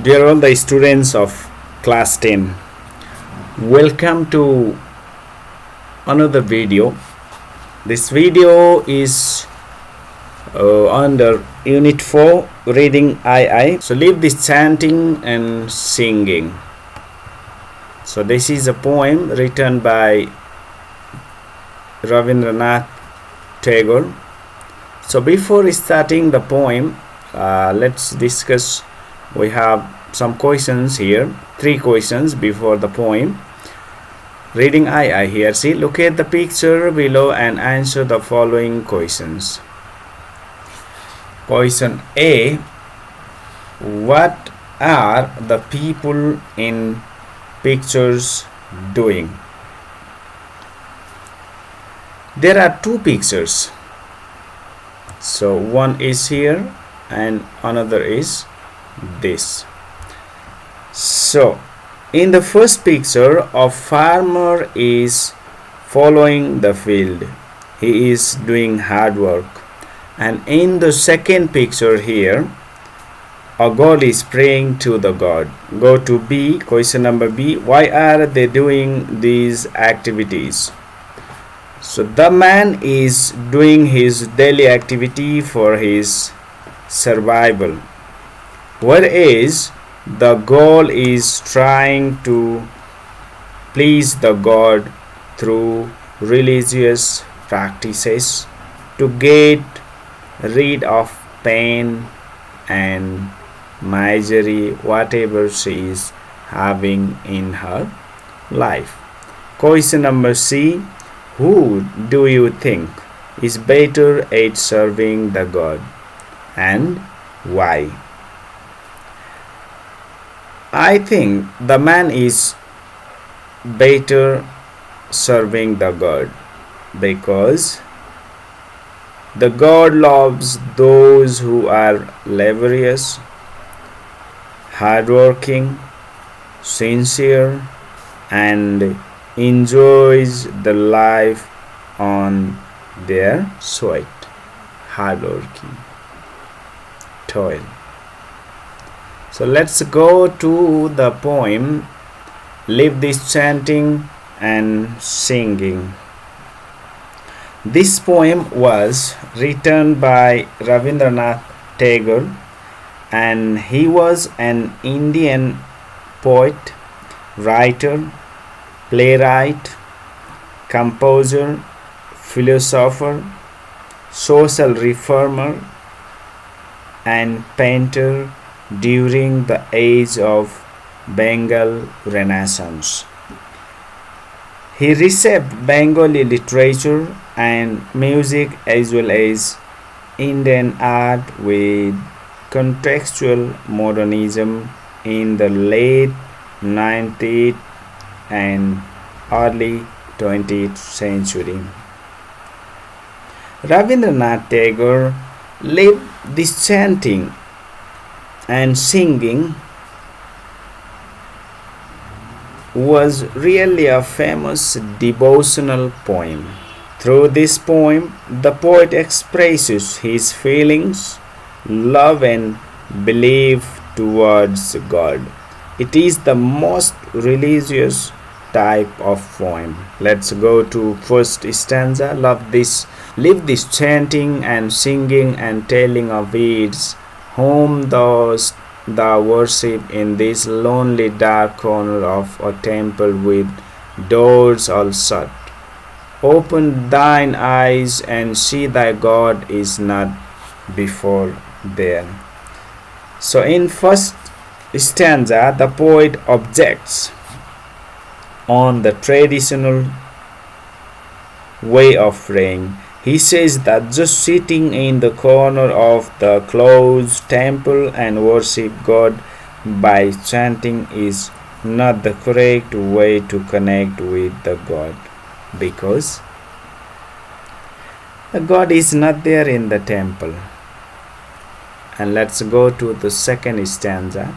Dear all the students of class 10, welcome to another video. This video is under Unit 4, Reading II. So leave this chanting and singing. So this is a poem written by Rabindranathtagore. So before starting the poem, let's discuss. We have some questions here, 3 questions before the poem. Reading II here. See, look at the picture below and answer the following questions. Question A. What are the people in pictures doing? There are 2 pictures. So one is here and another is this. So in the first picture, a farmer is following the field. He is doing hard work. And in the second picture here, a God is praying to the God. Go to B, question number B. Why are they doing these activities? So the man is doing his daily activity for his survival, whereas the goal is trying to please the God through religious practices to get rid of pain and misery, whatever she is having in her life. Question number C. Who do you think is better at serving the God, and why? I think the man is better serving the God because the God loves those who are laborious, hardworking, sincere, and enjoys the life on their sweat, hardworking, toil. So let's go to the poem. Leave this chanting and singing. This poem was written by Rabindranath Tagore, and he was an Indian poet, writer, playwright, composer, philosopher, social reformer, and painter during the age of Bengal Renaissance. He reshaped Bengali literature and music as well as Indian art with contextual modernism in the late 19th and early 20th century. Rabindranath Tagore lived this chanting and singing was really a famous devotional poem. Through this poem, the poet expresses his feelings, love and belief towards God. It is the most religious type of poem. Let's go to first stanza. Leave this chanting and singing and telling of it, whom thou worship in this lonely dark corner of a temple with doors all shut. Open thine eyes and see thy God is not before there. So in first stanza, the poet objects on the traditional way of praying. He says that just sitting in the corner of the closed temple and worship God by chanting is not the correct way to connect with the God, because the God is not there in the temple. And let's go to the second stanza.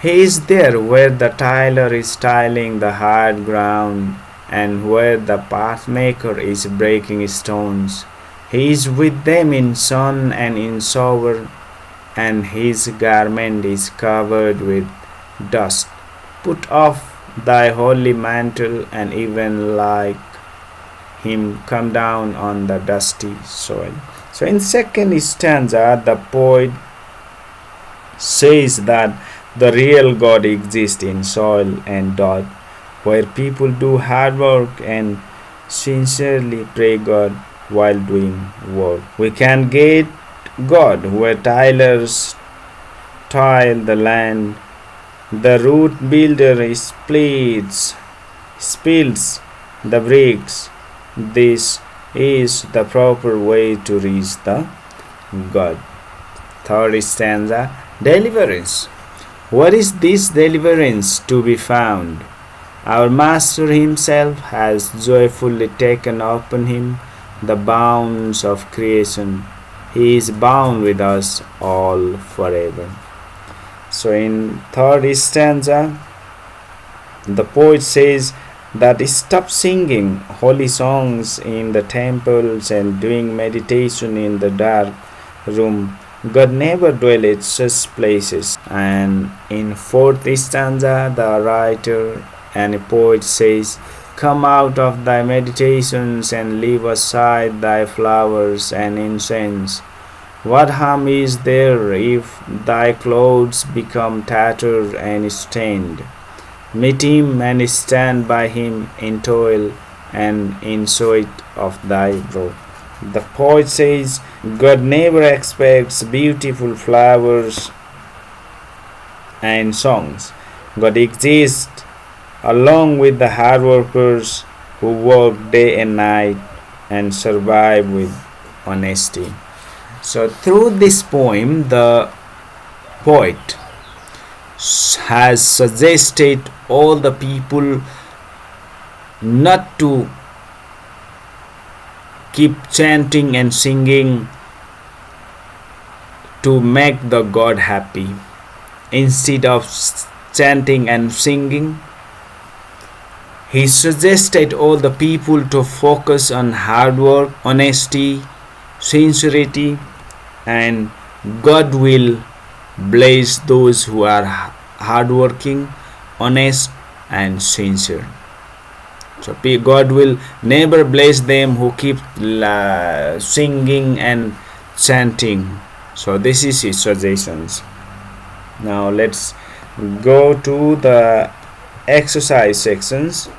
He is there where the tiler is tiling the hard ground and where the pathmaker is breaking stones. He is with them in sun and in shower, and his garment is covered with dust. Put off thy holy mantle, and even like him come down on the dusty soil. So in second stanza, the poet says that the real God exists in soil and dirt, where people do hard work and sincerely pray God while doing work. We can get God where tilers tile the land, the root builder spills the bricks. This is the proper way to reach the God. Third stanza, deliverance. Where is this deliverance to be found? Our Master himself has joyfully taken upon him the bounds of creation. He is bound with us all forever. So in third stanza, the poet says that stop singing holy songs in the temples and doing meditation in the dark room. God never dwells at such places. And in fourth stanza, the writer and poet says, come out of thy meditations and leave aside thy flowers and incense. What harm is there if thy clothes become tattered and stained? Meet him and stand by him in toil and in sweat of thy brow. The poet says, God never expects beautiful flowers and songs. God exists along with the hard workers who work day and night and survive with honesty. So through this poem, the poet has suggested all the people not to keep chanting and singing to make the God happy. Instead of chanting and singing, he suggested all the people to focus on hard work, honesty, sincerity, and God will bless those who are hardworking, honest, and sincere. So God will never bless them who keep singing and chanting. So this is his suggestions. Now let's go to the exercise sections.